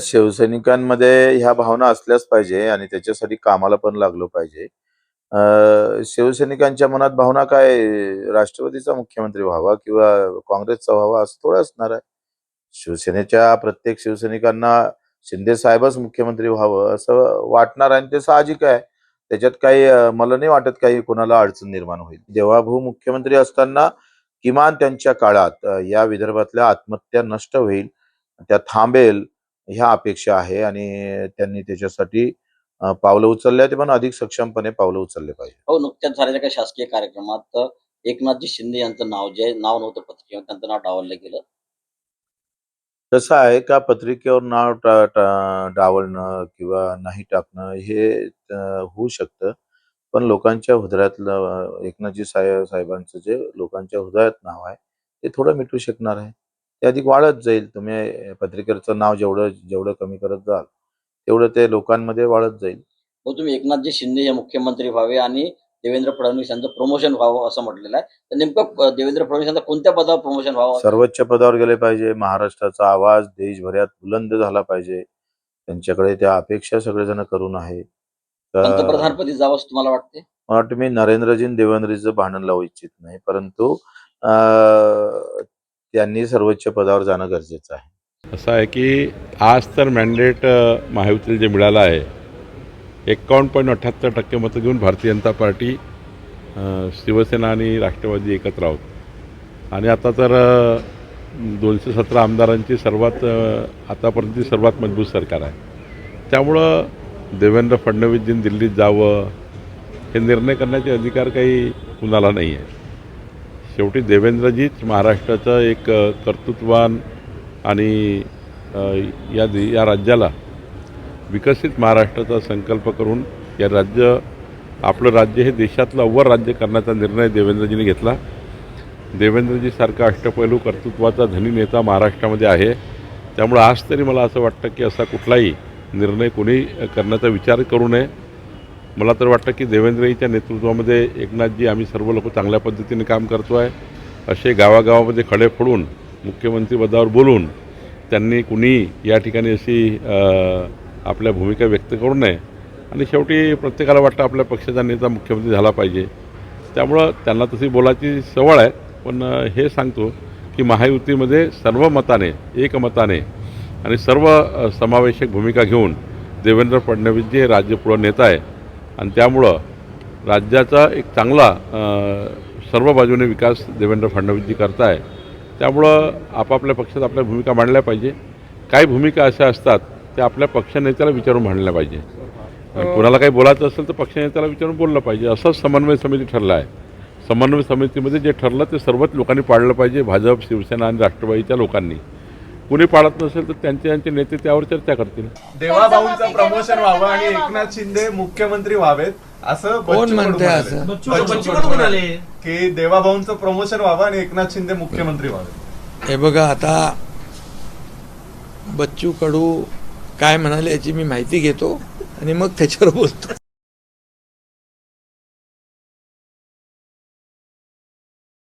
शिवसैनिकांमध्ये ह्या भावना असल्याच पाहिजे आणि त्याच्यासाठी कामाला पण लागलो पाहिजे. शिवसैनिकांच्या मनात भावना काय राष्ट्रवादीचा मुख्यमंत्री व्हावा किंवा काँग्रेसचा व्हावा असं थोडं असणार आहे. शिवसेनेच्या प्रत्येक शिवसैनिकांना शिंदे साहेबच मुख्यमंत्री व्हावं असं वाटणार आणि ते साहजिक आहे. त्याच्यात काही मला नाही वाटत काही कोणाला अडचण निर्माण होईल. देवाभाऊ मुख्यमंत्री असताना किमान त्यांच्या काळात या विदर्भातल्या आत्महत्या नष्ट होईल, त्या थांबेल ह्या अपेक्षा आहे आणि त्यांनी त्याच्यासाठी पावलं उचलली आहेत, पण अधिक सक्षमपणे पावलं उचलले पाहिजे. हो, नुकत्याच झालेल्या काही शासकीय कार्यक्रमात एकनाथजी शिंदे यांचं नाव जे आहे, नाव नव्हतं पत्रिकेवर, त्यांचं नाव डावललं गेलं. कसं आहे का पत्रिकेवर नाव डावलणं किंवा नाही टाकणं हे होऊ शकतं. पण लोकांच्या हृदयातलं एकनाथजी साहेबांचं जे लोकांच्या हृदयात नाव आहे, ते थोडं मिटू शकणार आहे. ते अधिक वाढत जाईल. तुम्ही पत्रिकेचं नाव जेवढं जेवढं कमी करत जाल, तेवढं ते लोकांमध्ये वाढत जाईल. हो, तुम्ही एकनाथजी शिंदे हे मुख्यमंत्री व्हावे आणि देवेंद्र फडणवीस यांचं प्रमोशन व्हावं असं म्हटलेलं आहे. तर नेमकं देवेंद्र फडणवीस यांचं कोणत्या पदावर प्रमोशन व्हावं? सर्वोच्च पदावर गेले पाहिजे. महाराष्ट्राचा आवाज देशभरात बुलंद झाला पाहिजे. त्यांच्याकडे त्या अपेक्षा सगळेजण करून आहे. तर पंतप्रधानपदी जावं असं तुम्हाला वाटते? मला वाटतं मी नरेंद्रजी आणि देवेंद्रजीचं भांडण लावू इच्छित नाही. परंतु त्यांनी सर्वोच्च पदावर जाणं गरजेचं आहे. असं आहे की आज तर मॅन्डेट महायुतीला जे मिळालं आहे 51.78% मतं घेऊन भारतीय जनता पार्टी, शिवसेना आणि राष्ट्रवादी एकत्र आहोत. आणि आता तर 217 आमदारांची आतापर्यंतची सर्वात मजबूत सरकार आहे. त्यामुळं देवेंद्र फडणवीसजींनी दिल्लीत जावं हे निर्णय करण्याचे अधिकार काही कुणाला नाही आहे. शेवटी देवेंद्रजीच महाराष्ट्राचं एक कर्तृत्ववान आणि या राज्याला विकसित महाराष्ट्राचा संकल्प करून आपलं राज्य हे देशातलं अव्वल राज्य करण्याचा निर्णय देवेंद्रजींनी घेतला. देवेंद्रजीसारखा अष्टपैलू कर्तृत्वाचा धनी नेता महाराष्ट्रामध्ये आहे. त्यामुळं आज तरी मला असं वाटतं की असा कुठलाही निर्णय कोणी करण्याचा विचार करू नये. मला तर वाटतं की देवेंद्रजीच्या नेतृत्वामध्ये एकनाथजी आम्ही सर्व लोक चांगल्या पद्धतीने काम करतो आहे. असे गावागावामध्ये खडे फोडून मुख्यमंत्री पदावर बोलून त्यांनी कुणी या ठिकाणी अशी आपल्या भूमिका व्यक्त करू नये. आणि शेवटी प्रत्येकाला वाटतं आपल्या पक्षाचा नेता मुख्यमंत्री झाला पाहिजे. त्यामुळं त्यांना तशी बोलायची सवय आहे. पण हे सांगतो की महायुतीमध्ये सर्व मताने एकमताने आणि सर्व समावेशक भूमिका घेऊन देवेंद्र फडणवीसजी हे राज्यपुढं नेता आहे. आणि त्यामुळं राज्याचा एक चांगला सर्व बाजूने विकास देवेंद्र फडणवीसजी करताय. त्यामुळं आपापल्या पक्षात आपल्या भूमिका मांडल्या पाहिजे. काही भूमिका अशा असतात त्या आपल्या पक्षनेत्याला विचारून मांडल्या पाहिजे. कोणाला काही बोलायचं असेल तर पक्षनेत्याला विचारून बोललं पाहिजे. असंच समन्वय समिती ठरलं आहे. समन्वय समितीमध्ये जे ठरलं ते सर्वच लोकांनी पाळलं पाहिजे. भाजप, शिवसेना आणि राष्ट्रवादीच्या लोकांनी. कुणी पाळत नसेल तर त्यांचे नेते त्यावर चर्चा करतील. देवाभाऊंचं प्रमोशन व्हावं आणि एकनाथ शिंदे मुख्यमंत्री व्हावेत असं कोण म्हणते? असं की देवाभाऊंचं प्रमोशन व्हावं आणि एकनाथ शिंदे मुख्यमंत्री व्हावे. हे बघा, आता बच्चू कडू काय म्हणाले याची मी माहिती घेतो आणि मग त्याच्यावर बोलतो.